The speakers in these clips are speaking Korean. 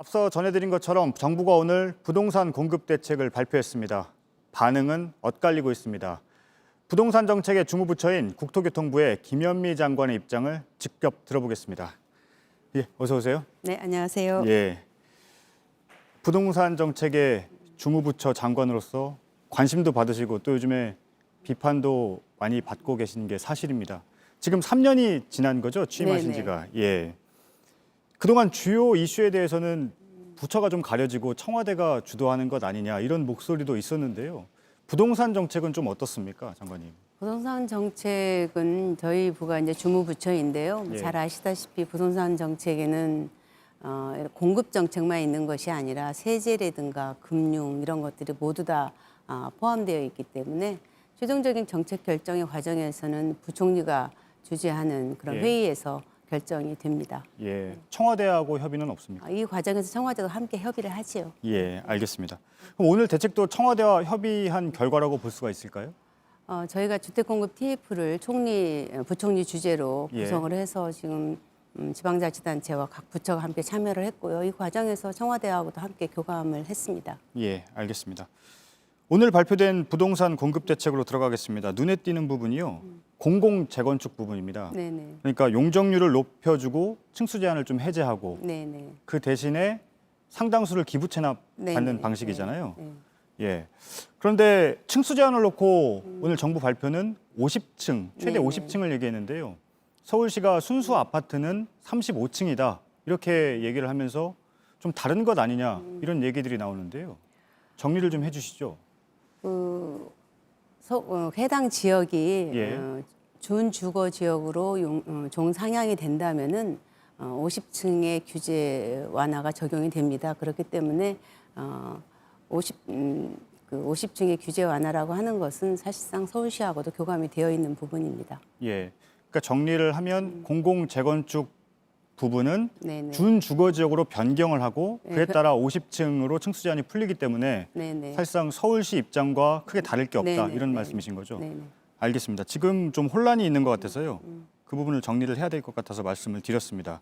앞서 전해드린 것처럼 정부가 오늘 부동산 공급 대책을 발표했습니다. 반응은 엇갈리고 있습니다. 부동산 정책의 주무부처인 국토교통부의 김현미 장관의 입장을 직접 들어보겠습니다. 예, 어서 오세요. 네, 안녕하세요. 예, 부동산 정책의 주무부처 장관으로서 관심도 받으시고 또 요즘에 비판도 많이 받고 계신 게 사실입니다. 지금 3년이 지난 거죠? 취임하신 지가. 예. 그동안 주요 이슈에 대해서는 부처가 좀 가려지고 청와대가 주도하는 것 아니냐 이런 목소리도 있었는데요. 부동산 정책은 좀 어떻습니까, 장관님? 부동산 정책은 저희 부가 이제 주무부처인데요. 예. 잘 아시다시피 부동산 정책에는 공급 정책만 있는 것이 아니라 세제라든가 금융 이런 것들이 모두 다 포함되어 있기 때문에 최종적인 정책 결정의 과정에서는 부총리가 주재하는 그런 예. 회의에서 결정이 됩니다. 예, 청와대하고 협의는 없습니까? 이 과정에서 청와대가 함께 협의를 하지요. 예, 알겠습니다. 그럼 오늘 대책도 청와대와 협의한 결과라고 볼 수가 있을까요? 저희가 주택공급 TF를 부총리 주재로 예. 구성을 해서 지금 지방자치단체와 각 부처가 함께 참여를 했고요. 이 과정에서 청와대하고도 함께 교감을 했습니다. 예, 알겠습니다. 오늘 발표된 부동산 공급 대책으로 들어가겠습니다. 눈에 띄는 부분이요. 공공 재건축 부분입니다. 네네. 그러니까 용적률을 높여주고 층수 제한을 좀 해제하고 네네. 그 대신에 상당수를 기부 체납 네네. 받는 방식이잖아요. 네. 예. 그런데 층수 제한을 놓고 오늘 정부 발표는 50층, 최대 네네. 50층을 얘기했는데요. 서울시가 순수 아파트는 35층이다. 이렇게 얘기를 하면서 좀 다른 것 아니냐 이런 얘기들이 나오는데요. 정리를 좀 해주시죠. 해당 지역이 예. 준주거 지역으로 종상향이 된다면은 50층의 규제 완화가 적용이 됩니다. 그렇기 때문에 50층의 규제 완화라고 하는 것은 사실상 서울시하고도 교감이 되어 있는 부분입니다. 예. 그러니까 정리를 하면 공공 재건축 부분은 네네. 준주거 지역으로 변경을 하고 그에 네, 따라 50층으로 층수 제한이 풀리기 때문에 네네. 사실상 서울시 입장과 크게 다를 게 없다 네네. 이런 네네. 말씀이신 거죠? 네네. 알겠습니다. 지금 좀 혼란이 있는 것 같아서요. 그 부분을 정리를 해야 될 것 같아서 말씀을 드렸습니다.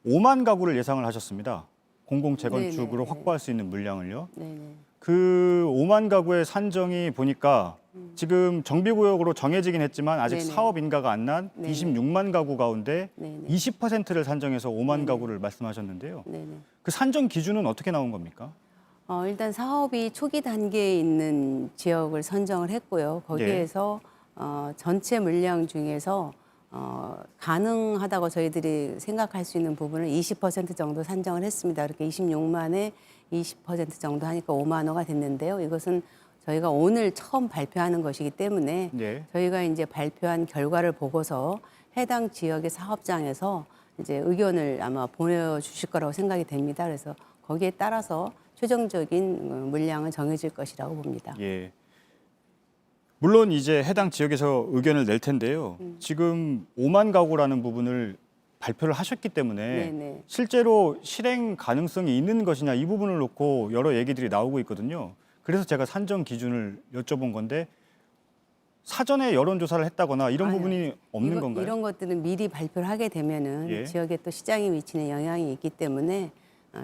5만 가구를 예상을 하셨습니다. 공공 재건축으로 네네. 확보할 수 있는 물량을요. 네네. 그 5만 가구의 산정이 보니까 지금 정비구역으로 정해지긴 했지만 아직 네네. 사업 인가가 안 난 네네. 26만 가구 가운데 네네. 20%를 산정해서 5만 네네. 가구를 말씀하셨는데요. 네네. 그 산정 기준은 어떻게 나온 겁니까? 일단 사업이 초기 단계에 있는 지역을 선정을 했고요. 거기에서 전체 물량 중에서 가능하다고 저희들이 생각할 수 있는 부분을 20% 정도 산정을 했습니다. 이렇게 26만에 20% 정도 하니까 5만 호가 됐는데요. 이것은 저희가 오늘 처음 발표하는 것이기 때문에 네. 저희가 이제 발표한 결과를 보고서 해당 지역의 사업장에서 이제 의견을 아마 보내주실 거라고 생각이 됩니다. 그래서 거기에 따라서 최종적인 물량은 정해질 것이라고 봅니다. 예. 물론 이제 해당 지역에서 의견을 낼 텐데요. 지금 5만 가구라는 부분을 발표를 하셨기 때문에 네네. 실제로 실행 가능성이 있는 것이냐 이 부분을 놓고 여러 얘기들이 나오고 있거든요. 그래서 제가 산정 기준을 여쭤본 건데 사전에 여론조사를 했다거나 이런 아니요. 부분이 없는 건가요? 이런 것들은 미리 발표를 하게 되면은 예. 지역에 또 시장에 미치는 영향이 있기 때문에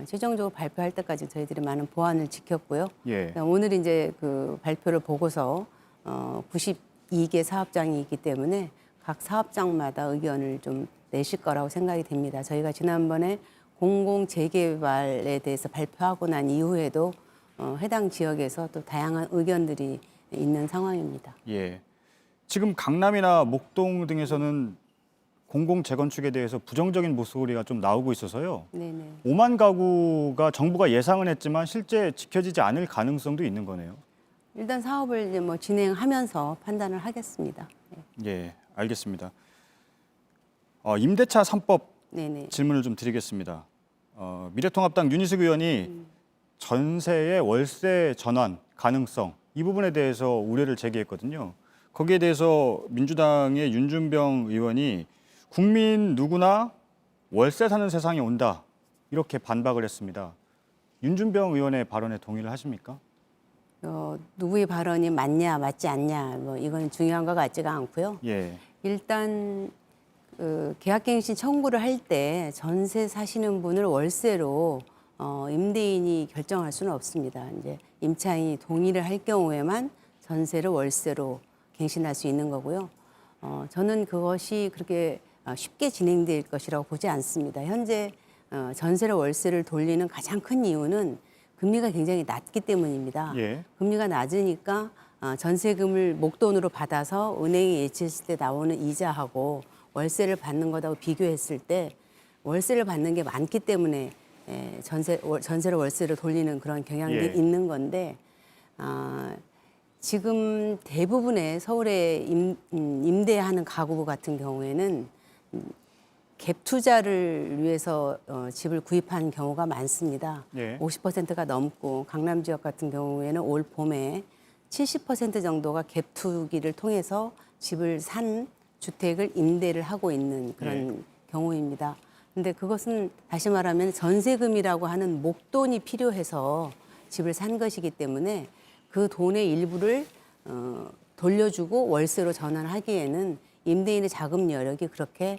최종적으로 발표할 때까지 저희들이 많은 보완을 지켰고요. 예. 오늘 이제 그 발표를 보고서 92개 사업장이 있기 때문에 각 사업장마다 의견을 좀 내실 거라고 생각이 됩니다. 저희가 지난번에 공공 재개발에 대해서 발표하고 난 이후에도 해당 지역에서 또 다양한 의견들이 있는 상황입니다. 예. 지금 강남이나 목동 등에서는 공공 재건축에 대해서 부정적인 목소리가 좀 나오고 있어서요. 네네. 5만 가구가 정부가 예상은 했지만 실제 지켜지지 않을 가능성도 있는 거네요. 일단 사업을 이제 뭐 진행하면서 판단을 하겠습니다. 예, 알겠습니다. 임대차 3법 네네. 질문을 좀 드리겠습니다. 미래통합당 윤희숙 의원이 전세의 월세 전환 가능성 이 부분에 대해서 우려를 제기했거든요. 거기에 대해서 민주당의 윤준병 의원이 국민 누구나 월세 사는 세상이 온다 이렇게 반박을 했습니다. 윤준병 의원의 발언에 동의를 하십니까? 누구의 발언이 맞냐 맞지 않냐 뭐 이건 중요한 것 같지가 않고요. 예, 일단 계약갱신 청구를 할 때 전세 사시는 분을 월세로 임대인이 결정할 수는 없습니다. 이제 임차인이 동의를 할 경우에만 전세를 월세로 갱신할 수 있는 거고요. 저는 그것이 그렇게 쉽게 진행될 것이라고 보지 않습니다. 현재 전세를 월세를 돌리는 가장 큰 이유는 금리가 굉장히 낮기 때문입니다. 예. 금리가 낮으니까 전세금을 목돈으로 받아서 은행에 예치했을 때 나오는 이자하고 월세를 받는 것하고 비교했을 때 월세를 받는 게 많기 때문에 전세를 월세로 돌리는 그런 경향이 예. 있는 건데 지금 대부분의 서울에 임대하는 가구 같은 경우에는 갭 투자를 위해서 집을 구입하는 경우가 많습니다. 예. 50%가 넘고 강남 지역 같은 경우에는 올 봄에 70% 정도가 갭 투기를 통해서 집을 산 주택을 임대를 하고 있는 그런 경우입니다. 근데 그것은 다시 말하면 전세금이라고 하는 목돈이 필요해서 집을 산 것이기 때문에 그 돈의 일부를 돌려주고 월세로 전환하기에는 임대인의 자금 여력이 그렇게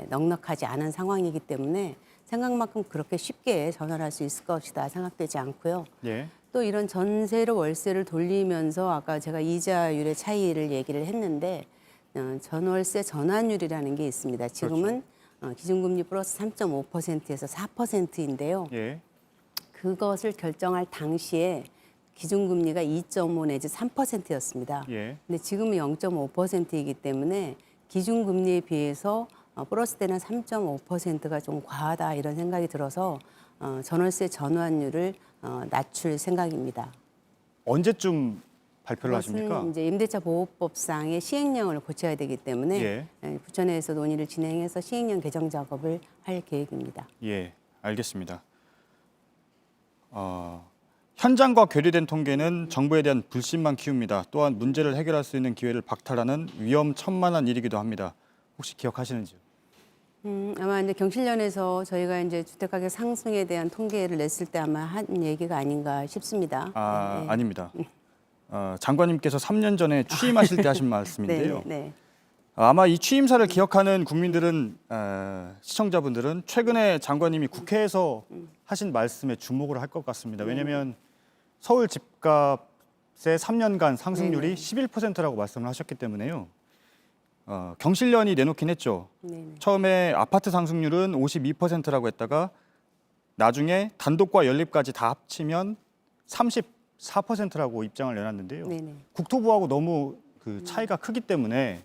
넉넉하지 않은 상황이기 때문에 생각만큼 그렇게 쉽게 전환할 수 있을 것이다 생각되지 않고요. 예. 또 이런 전세로 월세를 돌리면서 아까 제가 이자율의 차이를 얘기를 했는데 전월세 전환율이라는 게 있습니다. 지금은 기준금리 플러스 3.5%에서 4%인데요. 예. 그것을 결정할 당시에 기준금리가 2.5 내지 3%였습니다. 예. 근데 지금은 0.5%이기 때문에 기준금리에 비해서 플러스되는 3.5%가 좀 과하다 이런 생각이 들어서 전월세 전환율을 낮출 생각입니다. 언제쯤 발표를 하십니까? 그것은 이제 임대차 보호법상의 시행령을 고쳐야 되기 때문에 예. 부처내에서 논의를 진행해서 시행령 개정 작업을 할 계획입니다. 예, 알겠습니다. 현장과 괴리된 통계는 정부에 대한 불신만 키웁니다. 또한 문제를 해결할 수 있는 기회를 박탈하는 위험천만한 일이기도 합니다. 혹시 기억하시는지요? 아마 이제 경실련에서 저희가 이제 주택가격 상승에 대한 통계를 냈을 때 아마 한 얘기가 아닌가 싶습니다. 네. 아닙니다. 장관님께서 3년 전에 취임하실 때 하신 말씀인데요. 네. 아마 이 취임사를 기억하는 국민들은 시청자분들은 최근에 장관님이 국회에서 하신 말씀에 주목을 할 것 같습니다. 왜냐하면 서울 집값의 3년간 상승률이 11%라고 말씀을 하셨기 때문에요. 경실련이 내놓긴 했죠. 네네. 처음에 아파트 상승률은 52%라고 했다가 나중에 단독과 연립까지 다 합치면 34%라고 입장을 내놨는데요. 네네. 국토부하고 너무 그 차이가 크기 때문에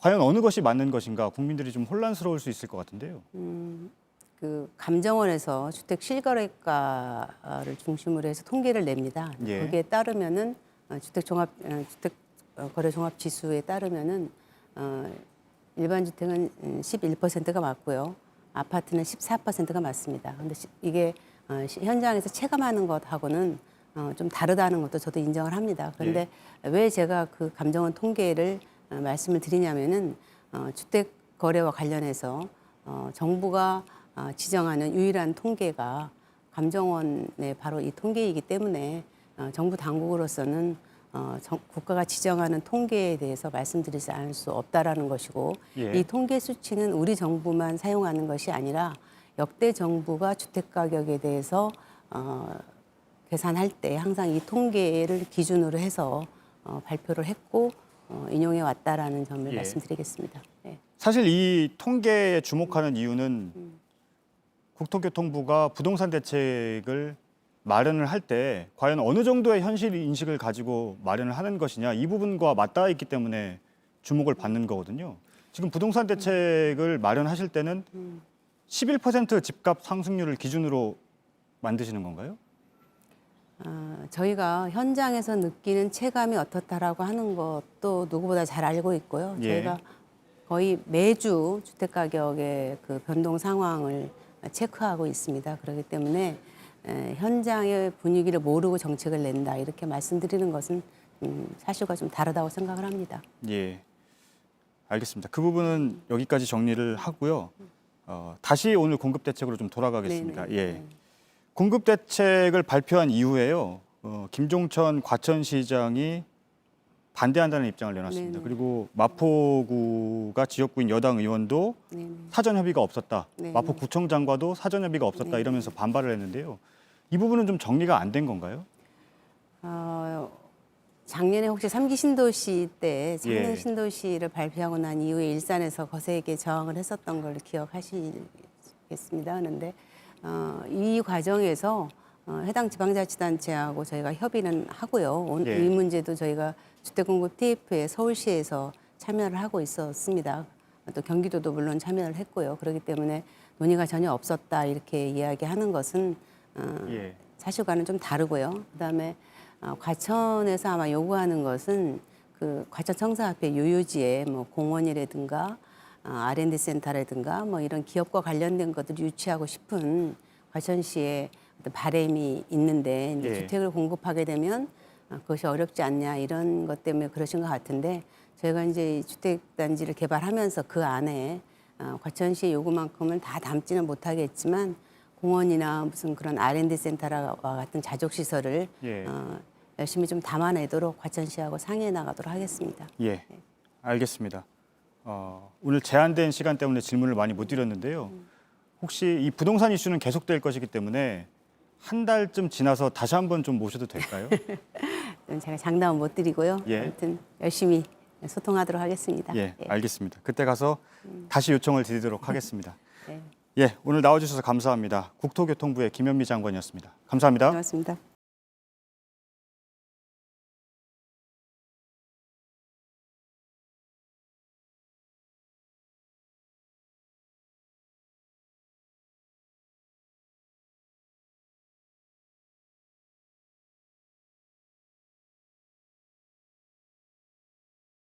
과연 어느 것이 맞는 것인가 국민들이 좀 혼란스러울 수 있을 것 같은데요. 그 감정원에서 주택 실거래가를 중심으로 해서 통계를 냅니다. 예. 거기에 따르면은 주택 거래 종합 지수에 따르면은 일반 주택은 11%가 맞고요. 아파트는 14%가 맞습니다. 근데 이게 현장에서 체감하는 것하고는 좀 다르다는 것도 저도 인정을 합니다. 그런데 왜 제가 그 감정원 통계를 말씀을 드리냐면은 주택 거래와 관련해서 정부가 지정하는 유일한 통계가 감정원의 바로 이 통계이기 때문에 정부 당국으로서는 국가가 지정하는 통계에 대해서 말씀드리지 않을 수 없다라는 것이고 이 통계 수치는 우리 정부만 사용하는 것이 아니라 역대 정부가 주택 가격에 대해서 계산할 때 항상 이 통계를 기준으로 해서 발표를 했고 인용해 왔다라는 점을 말씀드리겠습니다. 네. 사실 이 통계에 주목하는 이유는 국토교통부가 부동산 대책을 마련을 할 때 과연 어느 정도의 현실 인식을 가지고 마련을 하는 것이냐 이 부분과 맞닿아 있기 때문에 주목을 받는 거거든요. 지금 부동산 대책을 마련하실 때는 11% 집값 상승률을 기준으로 만드시는 건가요? 저희가 현장에서 느끼는 체감이 어떻다라고 하는 것도 누구보다 잘 알고 있고요. 저희가 거의 매주 주택 가격의 그 변동 상황을 체크하고 있습니다. 그렇기 때문에 현장의 분위기를 모르고 정책을 낸다 이렇게 말씀드리는 것은 사실과 좀 다르다고 생각을 합니다. 예, 알겠습니다. 그 부분은 여기까지 정리를 하고요. 다시 오늘 공급 대책으로 좀 돌아가겠습니다. 네네. 예, 공급 대책을 발표한 이후에요. 김종천 과천시장이 반대한다는 입장을 내놨습니다. 네네. 그리고 마포구가 지역구인 여당 의원도 네네. 사전 협의가 없었다. 네네. 마포구청장과도 사전 협의가 없었다. 네. 이러면서 반발을 했는데요. 이 부분은 좀 정리가 안 된 건가요? 작년에 혹시 3기 신도시 때 창릉 예. 신도시를 발표하고 난 이후에 일산에서 거세게 저항을 했었던 걸 기억하시겠습니다. 그런데 이 과정에서 해당 지방자치단체하고 저희가 협의는 하고요. 예. 이 문제도 저희가 주택공급 TF에 서울시에서 참여를 하고 있었습니다. 또 경기도도 물론 참여를 했고요. 그렇기 때문에 논의가 전혀 없었다 이렇게 이야기하는 것은 예. 사실과는 좀 다르고요. 그다음에 과천에서 아마 요구하는 것은 그 과천 청사 앞에 요요지에 뭐 공원이라든가 R&D 센터라든가 뭐 이런 기업과 관련된 것들을 유치하고 싶은 과천시의 어떤 바람이 있는데 이제 예. 주택을 공급하게 되면 그것이 어렵지 않냐 이런 것 때문에 그러신 것 같은데 저희가 이제 주택 단지를 개발하면서 그 안에 과천시의 요구만큼은 다 담지는 못하겠지만 공원이나 무슨 그런 R&D 센터와 같은 자족 시설을 예. 열심히 좀 담아내도록 과천시하고 상의해 나가도록 하겠습니다. 예. 알겠습니다. 오늘 제한된 시간 때문에 질문을 많이 못 드렸는데요. 혹시 이 부동산 이슈는 계속될 것이기 때문에 한 달쯤 지나서 다시 한번 좀 모셔도 될까요? 제가 장담은 못 드리고요. 예. 아무튼 열심히 소통하도록 하겠습니다. 예, 알겠습니다. 그때 가서 다시 요청을 드리도록 하겠습니다. 네. 예, 오늘 나와주셔서 감사합니다. 국토교통부의 김현미 장관이었습니다. 감사합니다. 고맙습니다.